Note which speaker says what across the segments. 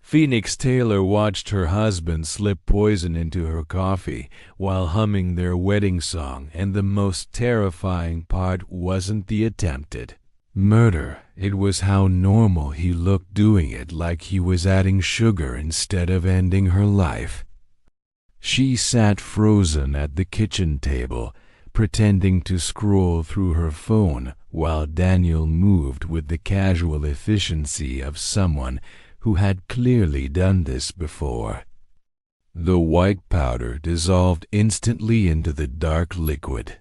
Speaker 1: Phoenix Taylor watched her husband slip poison into her coffee while humming their wedding song, and the most terrifying part wasn't the attempted murder. It was how normal he looked doing it, like he was adding sugar instead of ending her life. She sat frozen at the kitchen table, pretending to scroll through her phone while Daniel moved with the casual efficiency of someone who had clearly done this before. The white powder dissolved instantly into the dark liquid,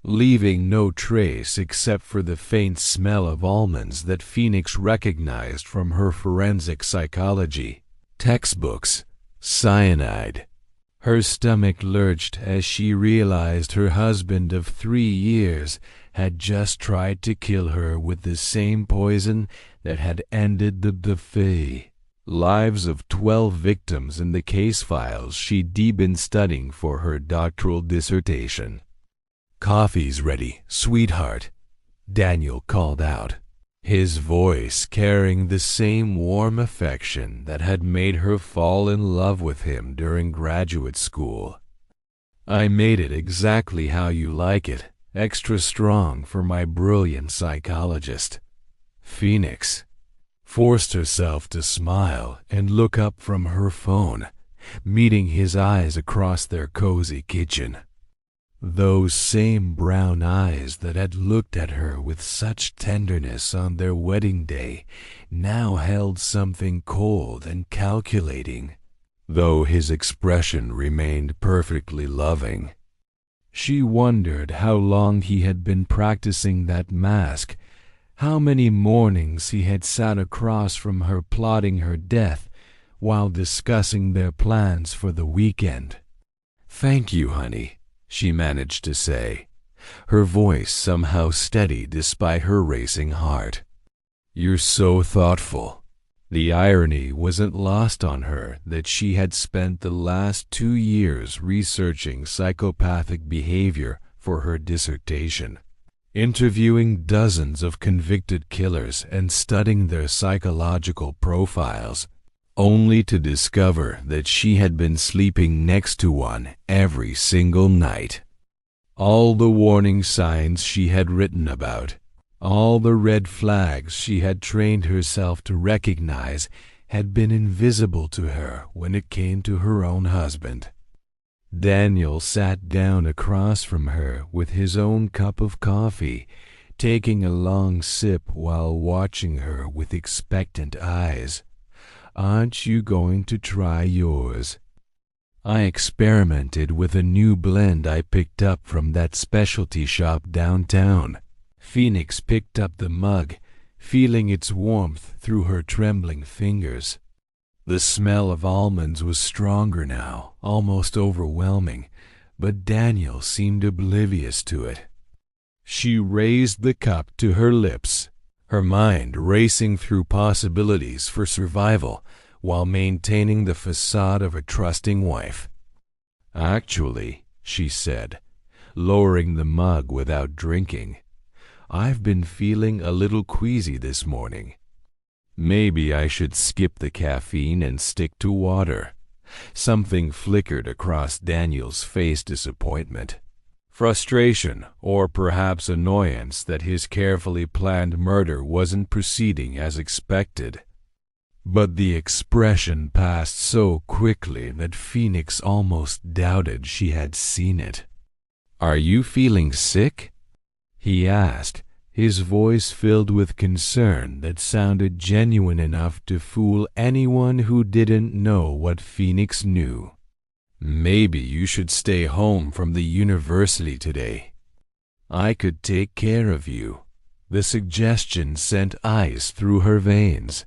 Speaker 1: leaving no trace except for the faint smell of almonds that Phoenix recognized from her forensic psychology textbooks. Cyanide. Her stomach lurched as she realized her husband of 3 years had just tried to kill her with the same poison that had ended the buffet. Lives of 12 victims in the case files she'd been studying for her doctoral dissertation. "Coffee's ready, sweetheart," Daniel called out, his voice carrying the same warm affection that had made her fall in love with him during graduate school. "I made it exactly how you like it, extra strong for my brilliant psychologist." Phoenix forced herself to smile and look up from her phone, meeting his eyes across their cozy kitchen. Those same brown eyes that had looked at her with such tenderness on their wedding day now held something cold and calculating, though his expression remained perfectly loving. She wondered how long he had been practicing that mask, how many mornings he had sat across from her plotting her death while discussing their plans for the weekend. "Thank you, honey," she managed to say, her voice somehow steady despite her racing heart. "You're so thoughtful." The irony wasn't lost on her that she had spent the last 2 years researching psychopathic behavior for her dissertation, interviewing dozens of convicted killers and studying their psychological profiles, only to discover that she had been sleeping next to one every single night. All the warning signs she had written about, all the red flags she had trained herself to recognize, had been invisible to her when it came to her own husband. Daniel sat down across from her with his own cup of coffee, taking a long sip while watching her with expectant eyes. "Aren't you going to try yours?" "I experimented with a new blend I picked up from that specialty shop downtown." Phoenix picked up the mug, feeling its warmth through her trembling fingers. The smell of almonds was stronger now, almost overwhelming, but Daniel seemed oblivious to it. She raised the cup to her lips, her mind racing through possibilities for survival while maintaining the facade of a trusting wife. "Actually," she said, lowering the mug without drinking, "I've been feeling a little queasy this morning. Maybe I should skip the caffeine and stick to water." Something flickered across Daniel's face, disappointment, frustration, or perhaps annoyance that his carefully planned murder wasn't proceeding as expected. But the expression passed so quickly that Phoenix almost doubted she had seen it. "Are you feeling sick?" he asked, his voice filled with concern that sounded genuine enough to fool anyone who didn't know what Phoenix knew. "Maybe you should stay home from the university today. I could take care of you." The suggestion sent ice through her veins.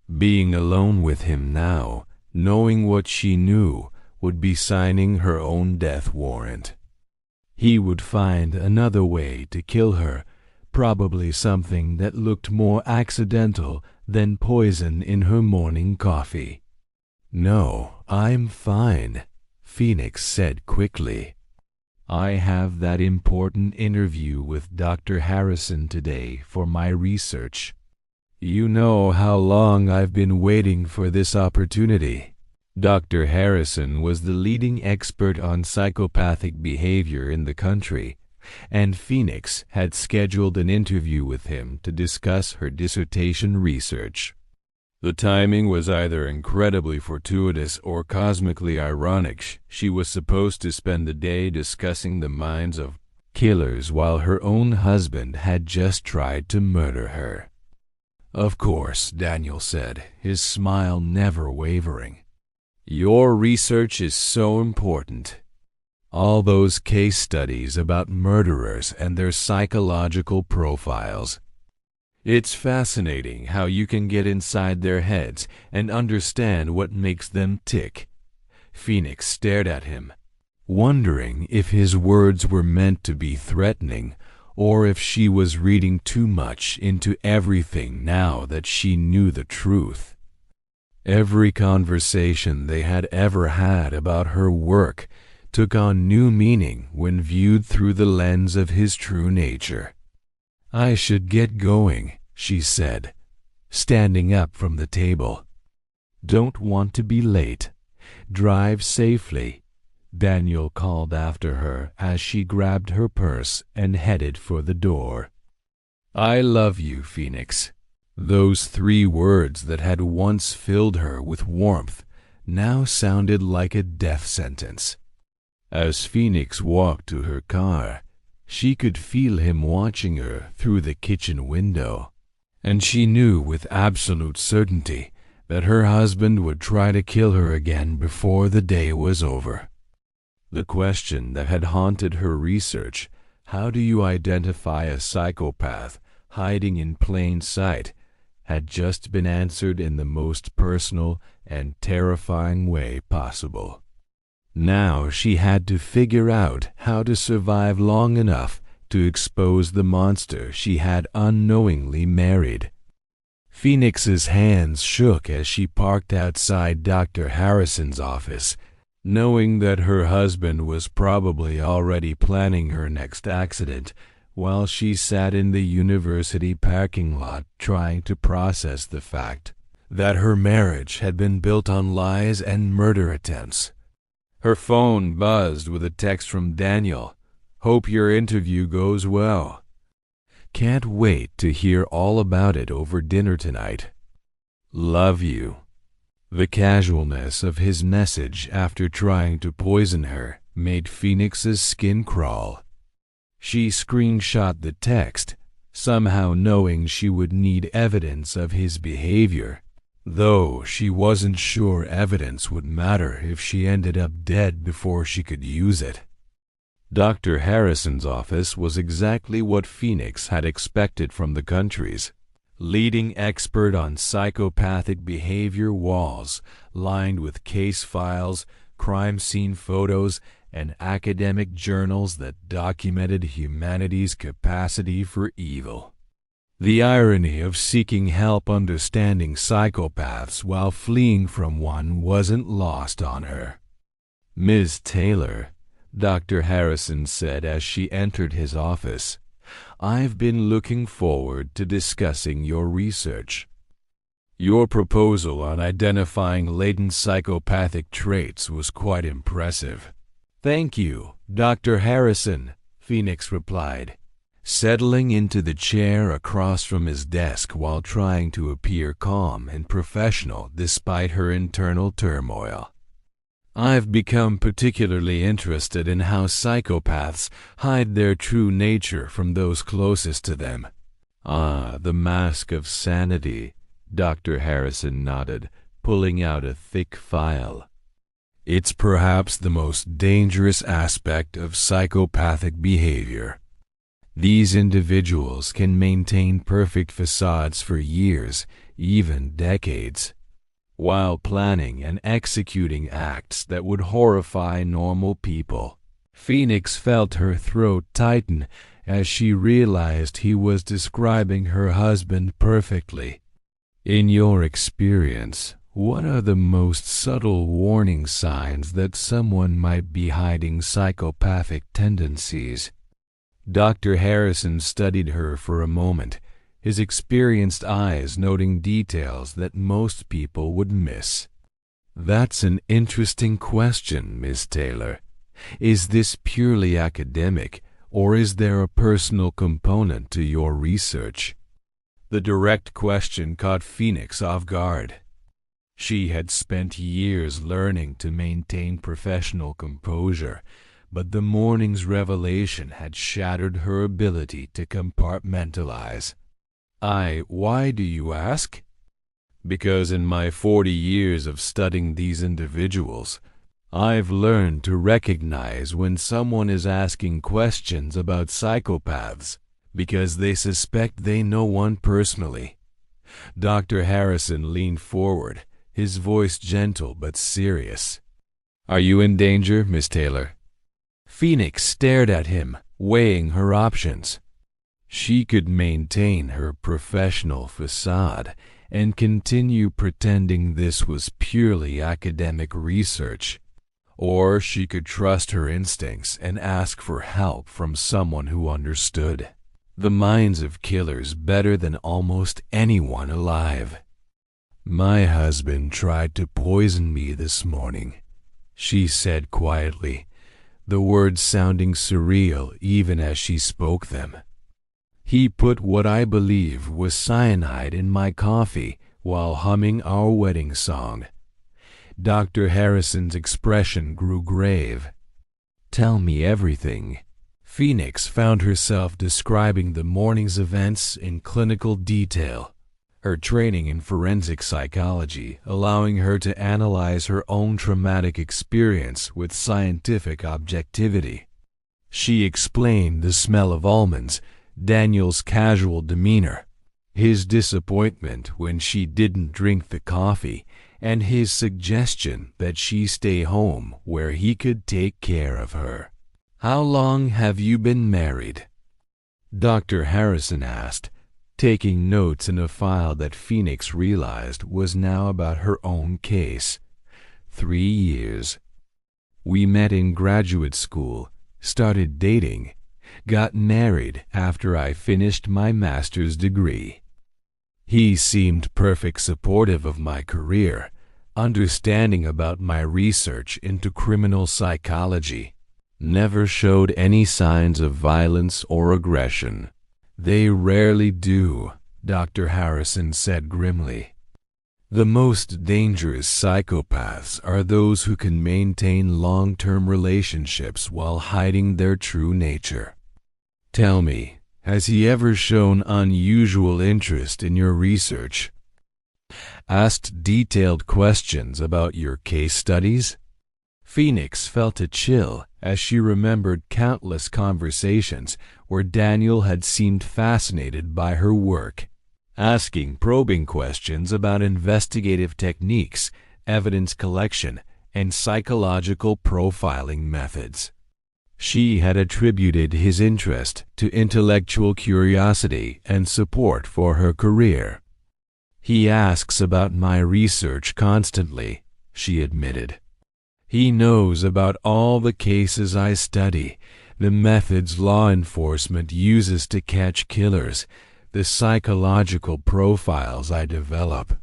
Speaker 1: Being alone with him now, knowing what she knew, would be signing her own death warrant. He would find another way to kill her, probably something that looked more accidental than poison in her morning coffee. "No, I'm fine," Phoenix said quickly. "I have that important interview with Dr. Harrison today for my research." You know how long I've been waiting for this opportunity. Dr. Harrison was the leading expert on psychopathic behavior in the country, and Phoenix had scheduled an interview with him to discuss her dissertation research. The timing was either incredibly fortuitous or cosmically ironic. She was supposed to spend the day discussing the minds of killers while her own husband had just tried to murder her. Of course, Daniel said, his smile never wavering. Your research is so important. All those case studies about murderers and their psychological profiles. It's fascinating how you can get inside their heads and understand what makes them tick. Phoenix stared at him, wondering if his words were meant to be threatening or if she was reading too much into everything now that she knew the truth. Every conversation they had ever had about her work took on new meaning when viewed through the lens of his true nature. I should get going, she said, standing up from the table. Don't want to be late. Drive safely, Daniel called after her as she grabbed her purse and headed for the door. I love you, Phoenix. Those 3 words that had once filled her with warmth now sounded like a death sentence. As Phoenix walked to her car, she could feel him watching her through the kitchen window, and she knew with absolute certainty that her husband would try to kill her again before the day was over. The question that had haunted her research, how do you identify a psychopath hiding in plain sight, had just been answered in the most personal and terrifying way possible. Now she had to figure out how to survive long enough to expose the monster she had unknowingly married. Phoenix's hands shook as she parked outside Dr. Harrison's office, knowing that her husband was probably already planning her next accident while she sat in the university parking lot trying to process the fact that her marriage had been built on lies and murder attempts. Her phone buzzed with a text from Daniel. Hope your interview goes well. Can't wait to hear all about it over dinner tonight. Love you. The casualness of his message after trying to poison her made Phoenix's skin crawl. She screenshot the text, somehow knowing she would need evidence of his behavior, though she wasn't sure evidence would matter if she ended up dead before she could use it. Dr. Harrison's office was exactly what Phoenix had expected from the country's leading expert on psychopathic behavior. Walls lined with case files, crime scene photos, and academic journals that documented humanity's capacity for evil. The irony of seeking help understanding psychopaths while fleeing from one wasn't lost on her. Ms. Taylor, Dr. Harrison said as she entered his office, I've been looking forward to discussing your research. Your proposal on identifying latent psychopathic traits was quite impressive. Thank you, Dr. Harrison, Phoenix replied, settling into the chair across from his desk while trying to appear calm and professional despite her internal turmoil. I've become particularly interested in how psychopaths hide their true nature from those closest to them. Ah, the mask of sanity, Dr. Harrison nodded, pulling out a thick file. It's perhaps the most dangerous aspect of psychopathic behavior. These individuals can maintain perfect facades for years, even decades, while planning and executing acts that would horrify normal people. Phoenix felt her throat tighten as she realized he was describing her husband perfectly. In your experience, what are the most subtle warning signs that someone might be hiding psychopathic tendencies? Dr. Harrison studied her for a moment, his experienced eyes noting details that most people would miss. "That's an interesting question, Miss Taylor. Is this purely academic, or is there a personal component to your research?" The direct question caught Phoenix off guard. She had spent years learning to maintain professional composure, but the morning's revelation had shattered her ability to compartmentalize. Why do you ask?" "Because in my 40 years of studying these individuals, I've learned to recognize when someone is asking questions about psychopaths because they suspect they know one personally." Dr. Harrison leaned forward, his voice gentle but serious. "Are you in danger, Miss Taylor?" Phoenix stared at him, weighing her options. She could maintain her professional facade and continue pretending this was purely academic research, or she could trust her instincts and ask for help from someone who understood the minds of killers better than almost anyone alive. "My husband tried to poison me this morning," she said quietly, the words sounding surreal even as she spoke them. "He put what I believe was cyanide in my coffee while humming our wedding song." Dr. Harrison's expression grew grave. "Tell me everything." Phoenix found herself describing the morning's events in clinical detail, her training in forensic psychology allowing her to analyze her own traumatic experience with scientific objectivity. She explained the smell of almonds, Daniel's casual demeanor, his disappointment when she didn't drink the coffee, and his suggestion that she stay home where he could take care of her. "How long have you been married?" Dr. Harrison asked, taking notes in a file that Phoenix realized was now about her own case. 3 years. "We met in graduate school, started dating, got married after I finished my master's degree. He seemed perfect supportive of my career, understanding about my research into criminal psychology. Never showed any signs of violence or aggression." "They rarely do," Dr. Harrison said grimly. "The most dangerous psychopaths are those who can maintain long-term relationships while hiding their true nature. Tell me, has he ever shown unusual interest in your research? Asked detailed questions about your case studies?" Phoenix felt a chill as she remembered countless conversations where Daniel had seemed fascinated by her work, asking probing questions about investigative techniques, evidence collection, and psychological profiling methods. She had attributed his interest to intellectual curiosity and support for her career. "He asks about my research constantly," she admitted. "He knows about all the cases I study, the methods law enforcement uses to catch killers, the psychological profiles I develop."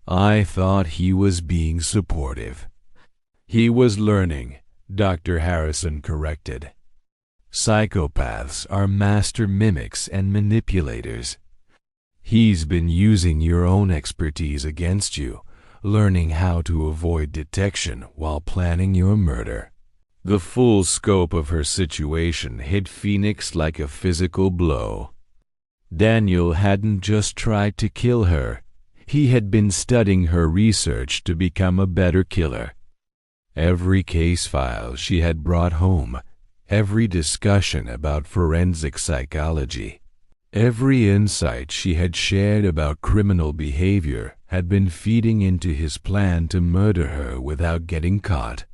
Speaker 1: I thought he was being supportive. "He was learning," Dr. Harrison corrected. "Psychopaths are master mimics and manipulators. He's been using your own expertise against you, learning how to avoid detection while planning your murder." The full scope of her situation hit Phoenix like a physical blow. Daniel hadn't just tried to kill her. He had been studying her research to become a better killer. Every case file she had brought home, every discussion about forensic psychology, every insight she had shared about criminal behavior had been feeding into his plan to murder her without getting caught.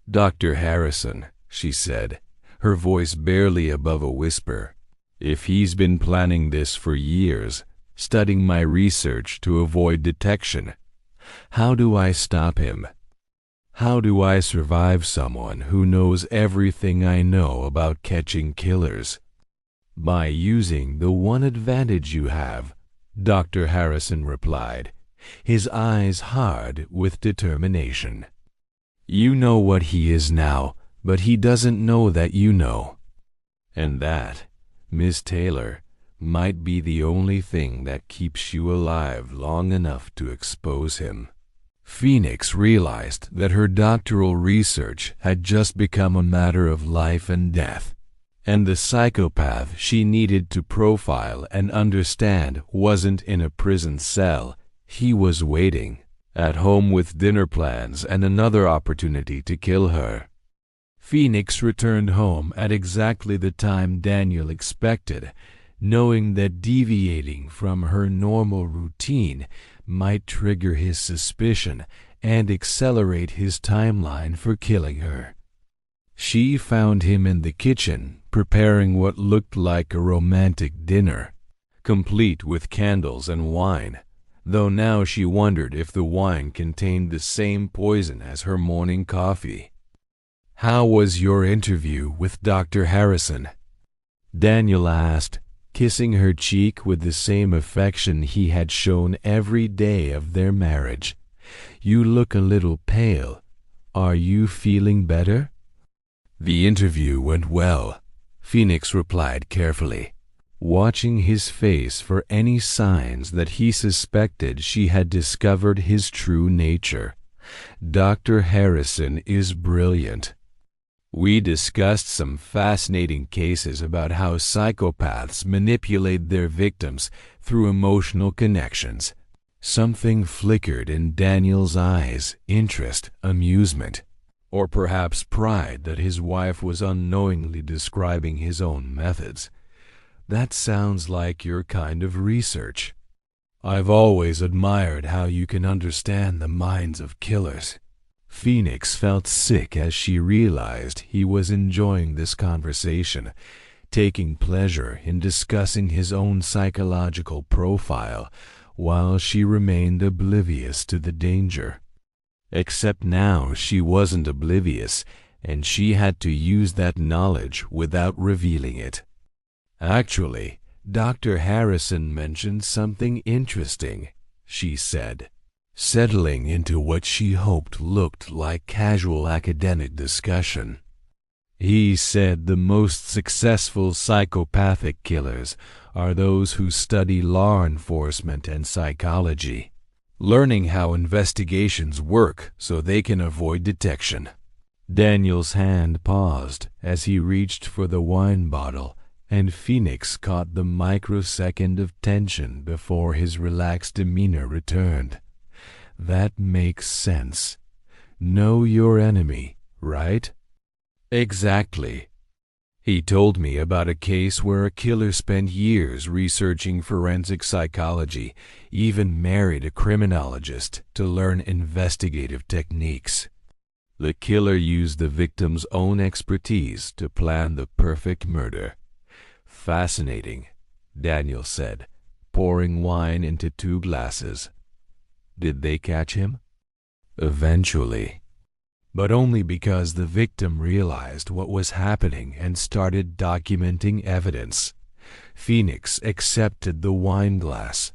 Speaker 1: "Dr. Harrison," she said, her voice barely above a whisper, "if he's been planning this for years, studying my research to avoid detection, how do I stop him? How do I survive someone who knows everything I know about catching killers?" By using the one advantage you have, Dr. Harrison replied, his eyes hard with determination. You know what he is now, but he doesn't know that you know. And that, Miss Taylor, might be the only thing that keeps you alive long enough to expose him. Phoenix realized that her doctoral research had just become a matter of life and death, and the psychopath she needed to profile and understand wasn't in a prison cell. He was waiting, at home with dinner plans and another opportunity to kill her. Phoenix returned home at exactly the time Daniel expected, knowing that deviating from her normal routine might trigger his suspicion and accelerate his timeline for killing her. She found him in the kitchen, preparing what looked like a romantic dinner, complete with candles and wine, though now she wondered if the wine contained the same poison as her morning coffee. "How was your interview with Dr. Harrison?" Daniel asked, kissing her cheek with the same affection he had shown every day of their marriage. "You look a little pale. Are you feeling better?" "The interview went well," Phoenix replied carefully, watching his face for any signs that he suspected she had discovered his true nature. "Dr. Harrison is brilliant. We discussed some fascinating cases about how psychopaths manipulate their victims through emotional connections." Something flickered in Daniel's eyes, interest, amusement, or perhaps pride that his wife was unknowingly describing his own methods. "That sounds like your kind of research. I've always admired how you can understand the minds of killers." Phoenix felt sick as she realized he was enjoying this conversation, taking pleasure in discussing his own psychological profile, while she remained oblivious to the danger. Except now she wasn't oblivious, and she had to use that knowledge without revealing it. "Actually, Dr. Harrison mentioned something interesting," she said, settling into what she hoped looked like casual academic discussion. "He said the most successful psychopathic killers are those who study law enforcement and psychology, learning how investigations work so they can avoid detection." Daniel's hand paused as he reached for the wine bottle, and Phoenix caught the microsecond of tension before his relaxed demeanor returned. "That makes sense. Know your enemy, right?" "Exactly. He told me about a case where a killer spent years researching forensic psychology, even married a criminologist to learn investigative techniques. The killer used the victim's own expertise to plan the perfect murder." "Fascinating," Daniel said, pouring wine into 2 glasses. "Did they catch him?" "Eventually. But only because the victim realized what was happening and started documenting evidence." Phoenix accepted the wine glass,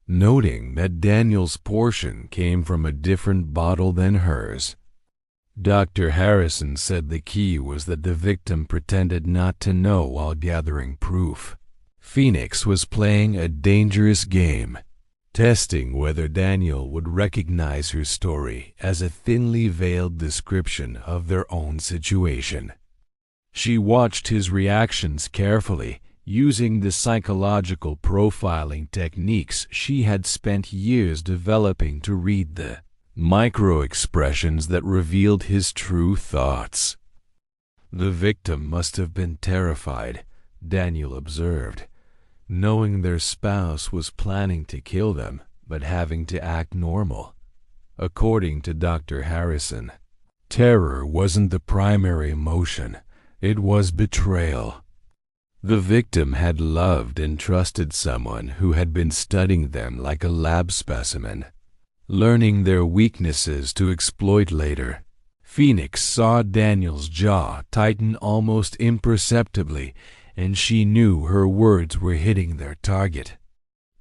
Speaker 1: noting that Daniel's portion came from a different bottle than hers. "Dr. Harrison said the key was that the victim pretended not to know while gathering proof." Phoenix was playing a dangerous game, testing whether Daniel would recognize her story as a thinly veiled description of their own situation. She watched his reactions carefully, using the psychological profiling techniques she had spent years developing to read the micro-expressions that revealed his true thoughts. "The victim must have been terrified," Daniel observed, knowing their spouse was planning to kill them, but having to act normal. According to Dr. Harrison, terror wasn't the primary emotion, it was betrayal. The victim had loved and trusted someone who had been studying them like a lab specimen, learning their weaknesses to exploit later. Phoenix saw Daniel's jaw tighten almost imperceptibly, and she knew her words were hitting their target.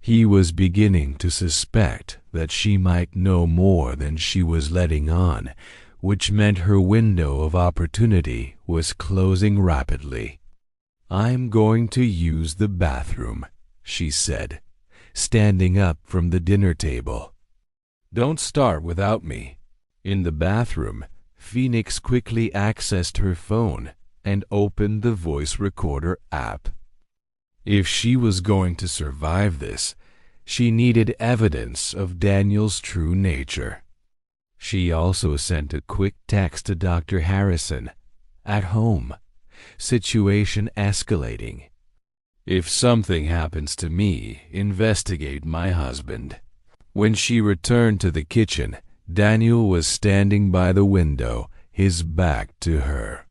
Speaker 1: He was beginning to suspect that she might know more than she was letting on, which meant her window of opportunity was closing rapidly. "I'm going to use the bathroom," she said, standing up from the dinner table. "Don't start without me." In the bathroom, Phoenix quickly accessed her phone and opened the voice recorder app. If she was going to survive this, she needed evidence of Daniel's true nature. She also sent a quick text to Dr. Harrison. "At home. Situation escalating. If something happens to me, investigate my husband." When she returned to the kitchen, Daniel was standing by the window, his back to her.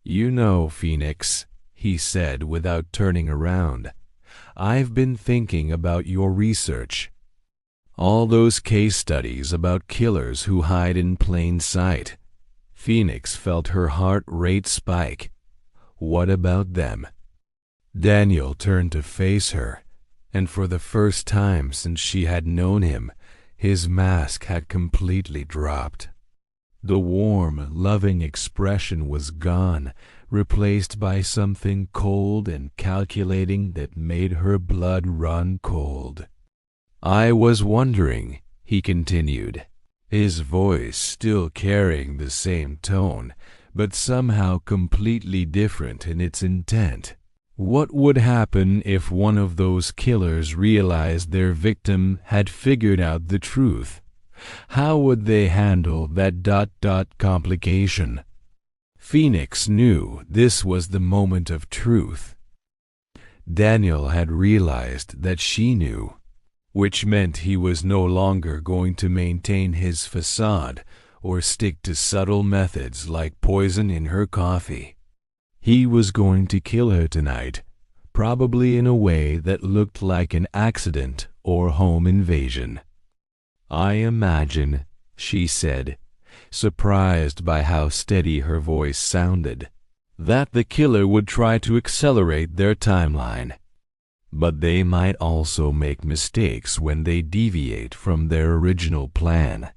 Speaker 1: "You know, Phoenix," he said without turning around, "I've been thinking about your research. All those case studies about killers who hide in plain sight." Phoenix felt her heart rate spike. "What about them?" Daniel turned to face her, and for the first time since she had known him, his mask had completely dropped. The warm, loving expression was gone, replaced by something cold and calculating that made her blood run cold. "I was wondering," he continued, his voice still carrying the same tone, but somehow completely different in its intent. "What would happen if one of those killers realized their victim had figured out the truth? How would they handle that ... complication?" Phoenix knew this was the moment of truth. Daniel had realized that she knew, which meant he was no longer going to maintain his facade or stick to subtle methods like poison in her coffee. He was going to kill her tonight, probably in a way that looked like an accident or home invasion. "I imagine," she said, surprised by how steady her voice sounded, "that the killer would try to accelerate their timeline. But they might also make mistakes when they deviate from their original plan."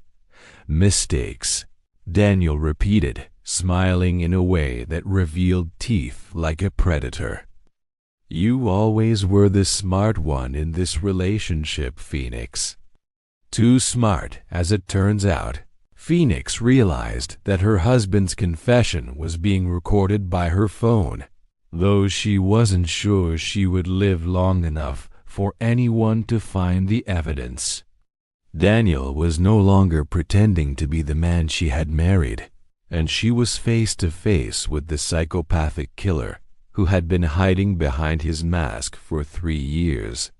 Speaker 1: "Mistakes," Daniel repeated, smiling in a way that revealed teeth like a predator. "You always were the smart one in this relationship, Phoenix." Too smart, as it turns out. Phoenix realized that her husband's confession was being recorded by her phone, though she wasn't sure she would live long enough for anyone to find the evidence. Daniel was no longer pretending to be the man she had married, and she was face to face with the psychopathic killer who had been hiding behind his mask for 3 years.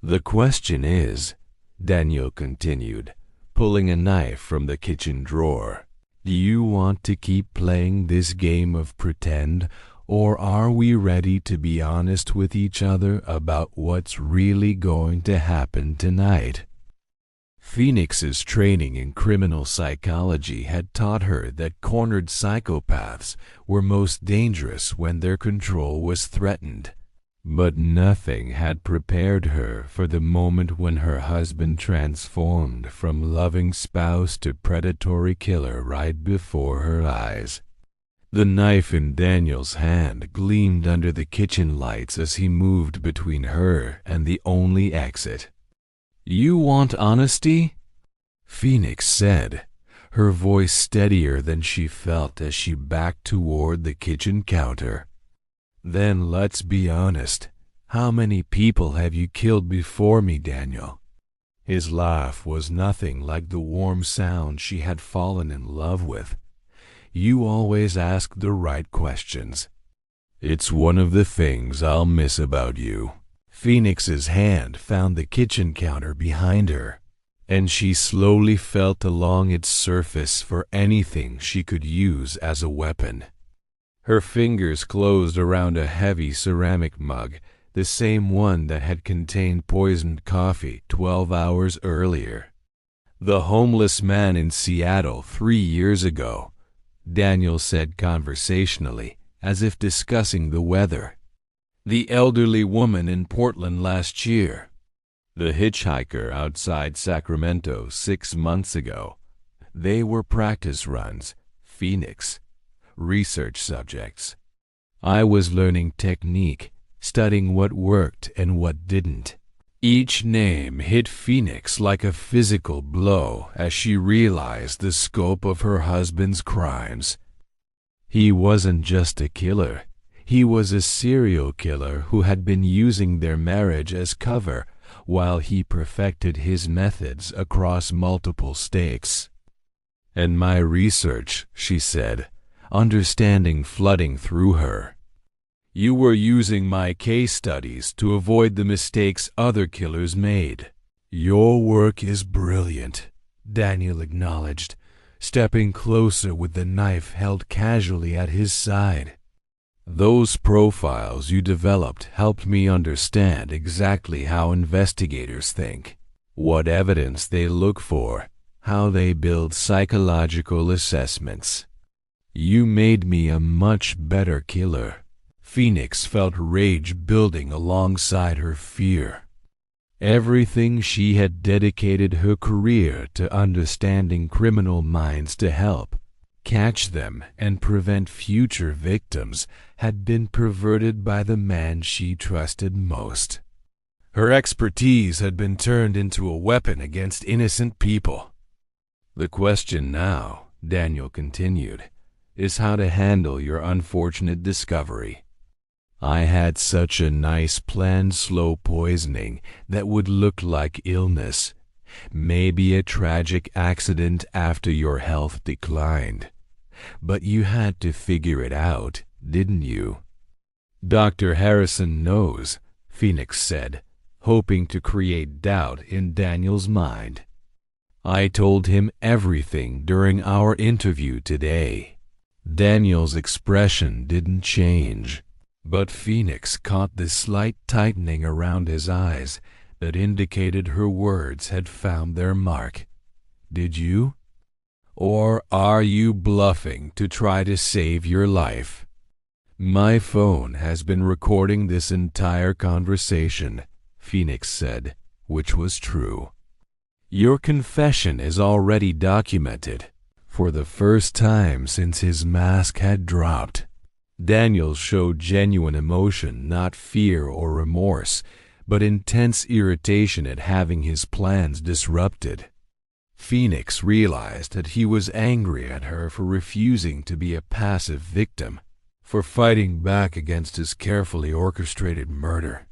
Speaker 1: "The question is," Daniel continued, pulling a knife from the kitchen drawer, "do you want to keep playing this game of pretend, or are we ready to be honest with each other about what's really going to happen tonight?" Phoenix's training in criminal psychology had taught her that cornered psychopaths were most dangerous when their control was threatened. But nothing had prepared her for the moment when her husband transformed from loving spouse to predatory killer right before her eyes. The knife in Daniel's hand gleamed under the kitchen lights as he moved between her and the only exit. "You want honesty?" Phoenix said, her voice steadier than she felt as she backed toward the kitchen counter. "Then let's be honest. How many people have you killed before me, Daniel?" His laugh was nothing like the warm sound she had fallen in love with. "You always ask the right questions." "It's one of the things I'll miss about you." Phoenix's hand found the kitchen counter behind her, and she slowly felt along its surface for anything she could use as a weapon. Her fingers closed around a heavy ceramic mug, the same one that had contained poisoned coffee 12 hours earlier. "The homeless man in Seattle 3 years ago," Daniel said conversationally, as if discussing the weather. The elderly woman in Portland last year. The hitchhiker outside Sacramento 6 months ago. They were practice runs. Phoenix. Research subjects. I was learning technique, studying what worked and what didn't. Each name hit Phoenix like a physical blow as she realized the scope of her husband's crimes. He wasn't just a killer. He was a serial killer who had been using their marriage as cover while he perfected his methods across multiple states. And my research, she said, understanding flooding through her. You were using my case studies to avoid the mistakes other killers made. Your work is brilliant, Daniel acknowledged, stepping closer with the knife held casually at his side. Those profiles you developed helped me understand exactly how investigators think, what evidence they look for, how they build psychological assessments. You made me a much better killer. Phoenix felt rage building alongside her fear. Everything she had dedicated her career to understanding criminal minds to help, catch them, and prevent future victims had been perverted by the man she trusted most. Her expertise had been turned into a weapon against innocent people. The question now, Daniel continued, is how to handle your unfortunate discovery. I had such a nice planned slow poisoning that would look like illness, maybe a tragic accident after your health declined. But you had to figure it out, didn't you? Dr. Harrison knows, Phoenix said, hoping to create doubt in Daniel's mind. I told him everything during our interview today. Daniel's expression didn't change, but Phoenix caught the slight tightening around his eyes that indicated her words had found their mark. Did you? Or are you bluffing to try to save your life? My phone has been recording this entire conversation, Phoenix said, which was true. Your confession is already documented, for the first time since his mask had dropped. Daniel showed genuine emotion, not fear or remorse, but intense irritation at having his plans disrupted. Phoenix realized that he was angry at her for refusing to be a passive victim, for fighting back against his carefully orchestrated murder.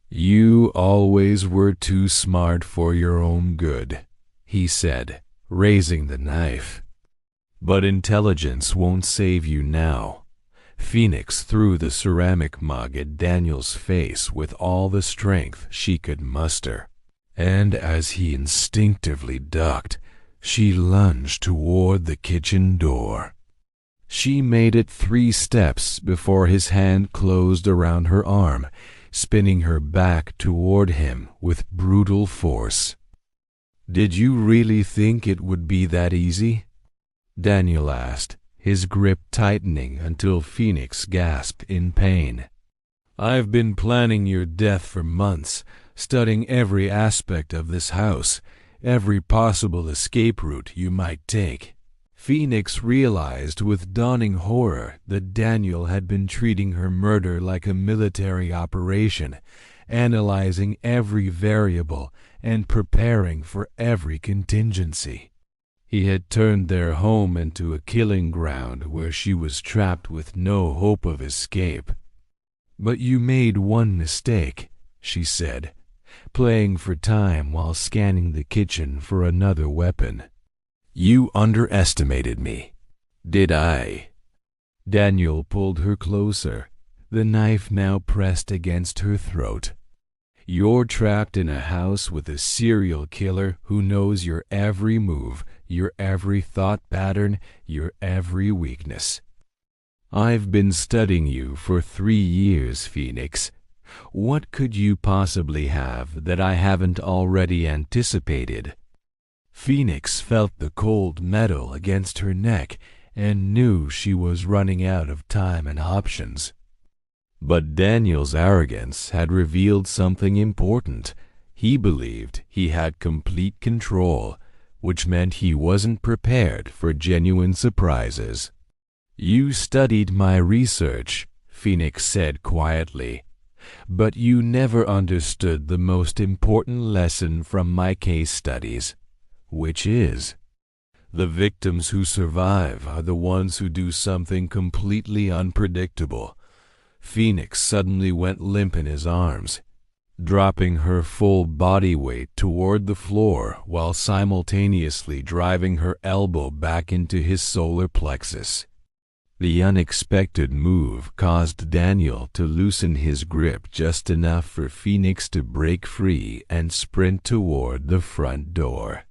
Speaker 1: You always were too smart for your own good, he said, raising the knife. But intelligence won't save you now. Phoenix threw the ceramic mug at Daniel's face with all the strength she could muster, and as he instinctively ducked, she lunged toward the kitchen door. She made it 3 steps before his hand closed around her arm, spinning her back toward him with brutal force. Did you really think it would be that easy? Daniel asked, his grip tightening until Phoenix gasped in pain. I've been planning your death for months, studying every aspect of this house, every possible escape route you might take. Phoenix realized with dawning horror that Daniel had been treating her murder like a military operation, analyzing every variable and preparing for every contingency. He had turned their home into a killing ground where she was trapped with no hope of escape. But you made one mistake, she said, playing for time while scanning the kitchen for another weapon. You underestimated me. Did I? Daniel pulled her closer, the knife now pressed against her throat. You're trapped in a house with a serial killer who knows your every move, your every thought pattern, your every weakness. I've been studying you for 3 years, Phoenix. What could you possibly have that I haven't already anticipated? Phoenix felt the cold metal against her neck and knew she was running out of time and options. But Daniel's arrogance had revealed something important. He believed he had complete control, which meant he wasn't prepared for genuine surprises. "You studied my research," Phoenix said quietly, "but you never understood the most important lesson from my case studies, which is, the victims who survive are the ones who do something completely unpredictable." Phoenix suddenly went limp in his arms, dropping her full body weight toward the floor while simultaneously driving her elbow back into his solar plexus. The unexpected move caused Daniel to loosen his grip just enough for Phoenix to break free and sprint toward the front door.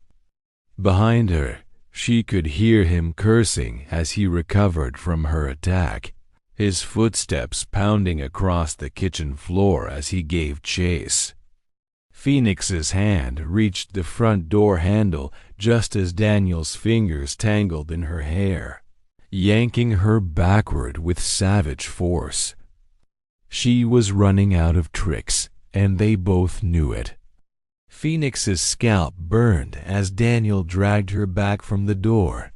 Speaker 1: Behind her, she could hear him cursing as he recovered from her attack, his footsteps pounding across the kitchen floor as he gave chase. Phoenix's hand reached the front door handle just as Daniel's fingers tangled in her hair, yanking her backward with savage force. She was running out of tricks, and they both knew it. Phoenix's scalp burned as Daniel dragged her back from the door,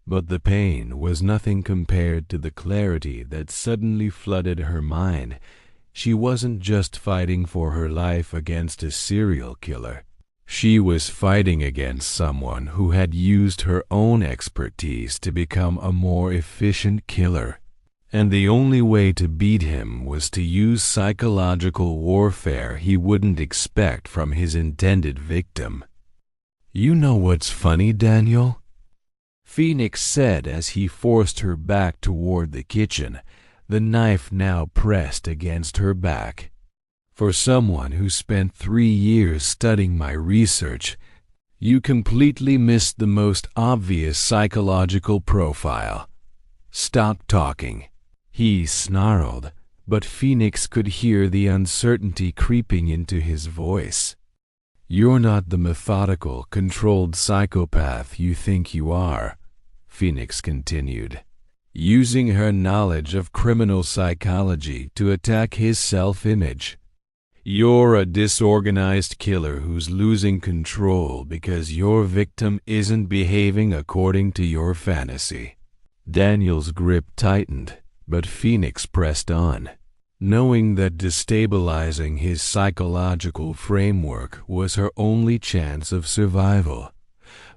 Speaker 1: but the pain was nothing compared to the clarity that suddenly flooded her mind. She wasn't just fighting for her life against a serial killer. She was fighting against someone who had used her own expertise to become a more efficient killer. And the only way to beat him was to use psychological warfare he wouldn't expect from his intended victim. "You know what's funny, Daniel?" Phoenix said as he forced her back toward the kitchen, the knife now pressed against her back. "For someone who spent 3 years studying my research, you completely missed the most obvious psychological profile. Stop talking." He snarled, but Phoenix could hear the uncertainty creeping into his voice. "You're not the methodical, controlled psychopath you think you are," Phoenix continued, using her knowledge of criminal psychology to attack his self-image. "You're a disorganized killer who's losing control because your victim isn't behaving according to your fantasy." Daniel's grip tightened, but Phoenix pressed on, knowing that destabilizing his psychological framework was her only chance of survival.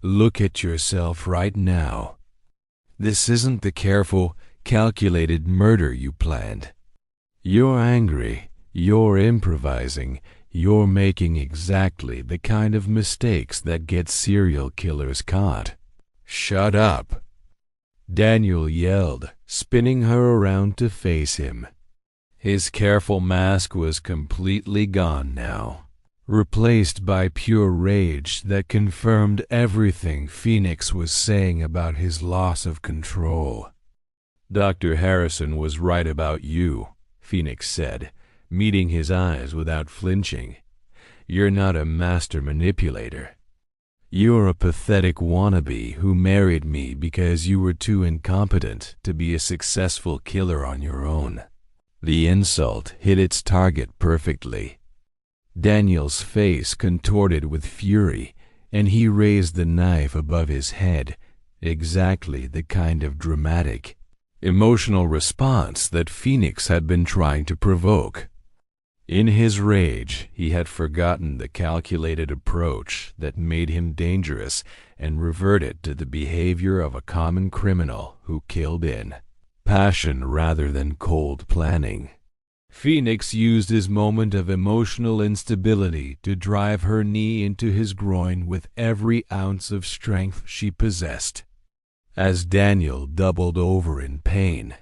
Speaker 1: "Look at yourself right now. This isn't the careful, calculated murder you planned. You're angry, you're improvising, you're making exactly the kind of mistakes that get serial killers caught." "Shut up," Daniel yelled, spinning her around to face him. His careful mask was completely gone now, replaced by pure rage that confirmed everything Phoenix was saying about his loss of control. "Dr. Harrison was right about you," Phoenix said, meeting his eyes without flinching. "You're not a master manipulator. You're a pathetic wannabe who married me because you were too incompetent to be a successful killer on your own." The insult hit its target perfectly. Daniel's face contorted with fury, and he raised the knife above his head, exactly the kind of dramatic, emotional response that Phoenix had been trying to provoke. In his rage, he had forgotten the calculated approach that made him dangerous and reverted to the behavior of a common criminal who killed in passion rather than cold planning. Phoenix used his moment of emotional instability to drive her knee into his groin with every ounce of strength she possessed. As Daniel doubled over in pain,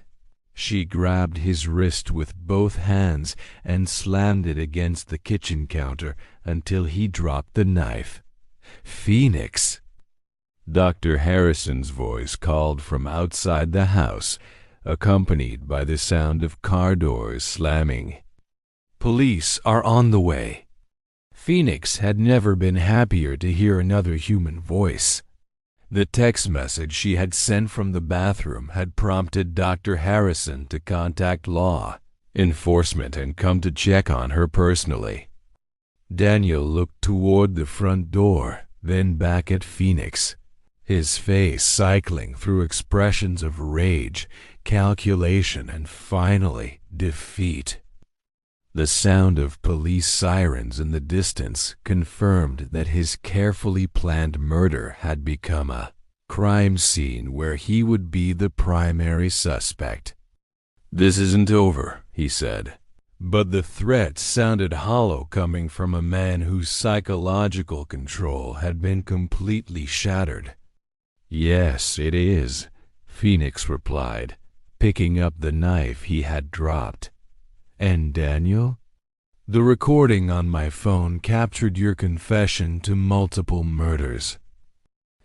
Speaker 1: she grabbed his wrist with both hands and slammed it against the kitchen counter until he dropped the knife. "Phoenix!" Dr. Harrison's voice called from outside the house, accompanied by the sound of car doors slamming. "Police are on the way." Phoenix had never been happier to hear another human voice. The text message she had sent from the bathroom had prompted Dr. Harrison to contact law. enforcement and come to check on her personally. Daniel looked toward the front door, then back at Phoenix, his face cycling through expressions of rage, calculation, and finally, defeat. The sound of police sirens in the distance confirmed that his carefully planned murder had become a crime scene where he would be the primary suspect. "This isn't over," he said. But the threat sounded hollow coming from a man whose psychological control had been completely shattered. "Yes, it is," Phoenix replied, picking up the knife he had dropped. "And Daniel? The recording on my phone captured your confession to multiple murders.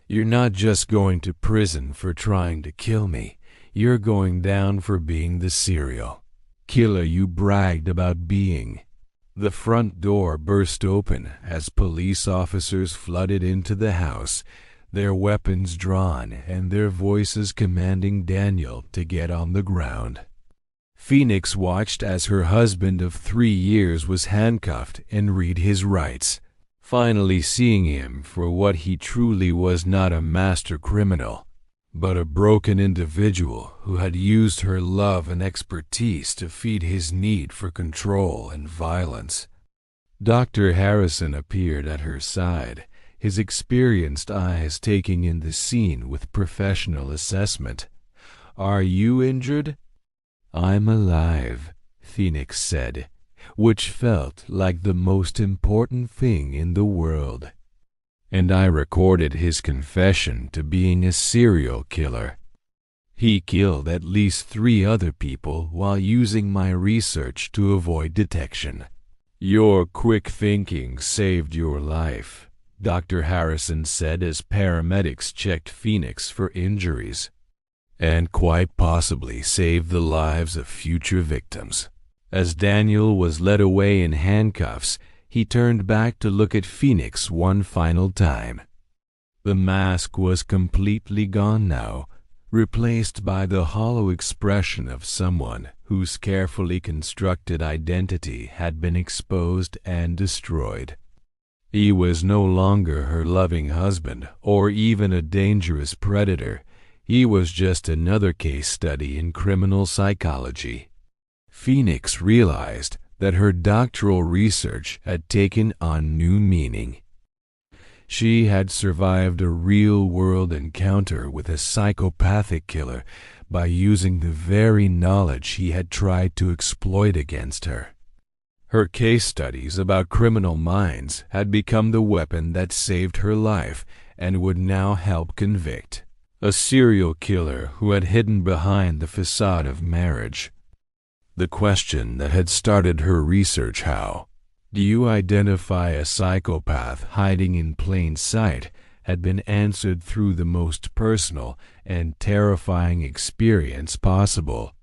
Speaker 1: You're not just going to prison for trying to kill me. You're going down for being the serial killer you bragged about being." The front door burst open as police officers flooded into the house, their weapons drawn and their voices commanding Daniel to get on the ground. Phoenix watched as her husband of 3 years was handcuffed and read his rights, finally seeing him for what he truly was: not a master criminal, but a broken individual who had used her love and expertise to feed his need for control and violence. Dr. Harrison appeared at her side, his experienced eyes taking in the scene with professional assessment. "Are you injured?" "I'm alive," Phoenix said, which felt like the most important thing in the world. "And I recorded his confession to being a serial killer. He killed at least 3 other people while using my research to avoid detection. Your quick thinking saved your life," Dr. Harrison said as paramedics checked Phoenix for injuries, "and quite possibly saved the lives of future victims." As Daniel was led away in handcuffs, he turned back to look at Phoenix one final time. The mask was completely gone now, replaced by the hollow expression of someone whose carefully constructed identity had been exposed and destroyed. He was no longer her loving husband or even a dangerous predator. He was just another case study in criminal psychology. Phoenix realized that her doctoral research had taken on new meaning. She had survived a real-world encounter with a psychopathic killer by using the very knowledge he had tried to exploit against her. Her case studies about criminal minds had become the weapon that saved her life and would now help convict a serial killer who had hidden behind the facade of marriage. The question that had started her research: how do you identify a psychopath hiding in plain sight, had been answered through the most personal and terrifying experience possible.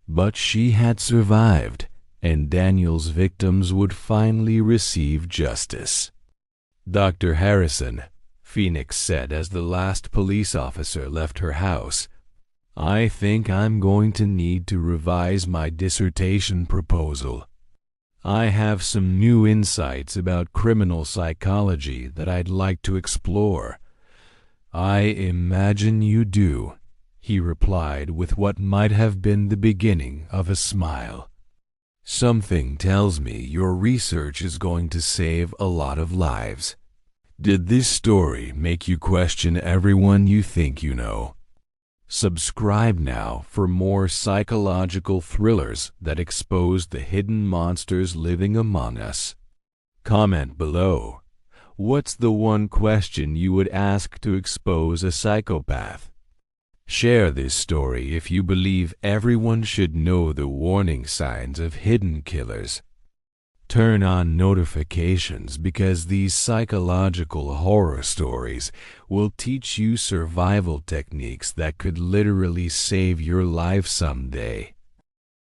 Speaker 1: But she had survived, and Daniel's victims would finally receive justice. "Dr. Harrison," Phoenix said as the last police officer left her house, "I think I'm going to need to revise my dissertation proposal. I have some new insights about criminal psychology that I'd like to explore." "I imagine you do," he replied with what might have been the beginning of a smile. "Something tells me your research is going to save a lot of lives. Did this story make you question everyone you think you know? Subscribe now for more psychological thrillers that expose the hidden monsters living among us. Comment below. What's the one question you would ask to expose a psychopath? Share this story if you believe everyone should know the warning signs of hidden killers. Turn on notifications because these psychological horror stories will teach you survival techniques that could literally save your life someday.